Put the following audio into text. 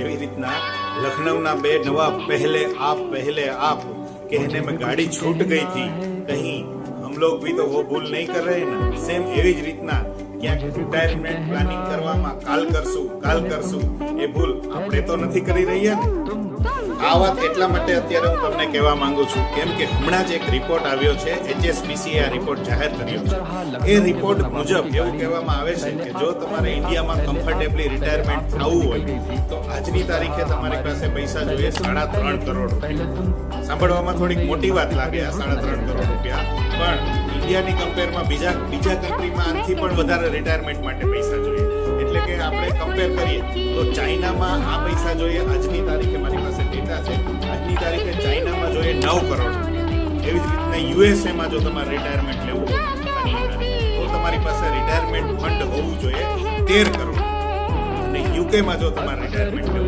એવી રીતના લખનऊના બે નવાબ पहले आप कहने में गाड़ी छूट गई थी कहीं हम लोग भी तो वो भूल नहीं कर रहे ना। सेम એવી જ રીતના ક્યાંક રિટાયરમેન્ટ પ્લાનિંગ કરવામાં કાલ કરશું એ ભૂલ આપણે તો નથી કરી રહ્યા ને। આ વાત એટલા માટે અત્યારે હું તમને કહેવા માંગુ છું કેમ કે હમણાં જ એક રિપોર્ટ આવ્યો છે, HSBC એ આ રિપોર્ટ જાહેર કર્યો છે। એ રિપોર્ટ મુજબ એવું કહેવામાં આવે છે કે જો તમારે ઇન્ડિયામાં કમ્ફર્ટેબલી રિટાયરમેન્ટ થવું હોય તો આજની તારીખે તમારી પાસે પૈસા જોઈએ 3.5 કરોડ રૂપિયા। સાંભળવામાં થોડીક મોટી વાત લાગે આ 3.5 કરોડ રૂપિયા, પણ ઇન્ડિયાની કમ્પેરમાં બીજા કન્ટ્રીમાં આનાથી પણ વધારે રિટાયરમેન્ટ માટે પૈસા જોઈએ। એટલે કે આપણે કમ્પેર કરીએ તો ચાઇનામાં આ પૈસા જોઈએ, આજની તારીખે મારી પાસે ડેટા છે, આજની તારીખે ચાઇનામાં જોઈએ 9 કરોડ રૂપિયા। એવી જ રીતના યુએસએમાં જો તમારે રિટાયરમેન્ટ લેવું હોય તો તમારી પાસે રિટાયરમેન્ટ ફંડ હોવું જોઈએ 13 કરોડ, અને યુકેમાં જો તમારે રિટાયરમેન્ટ લેવું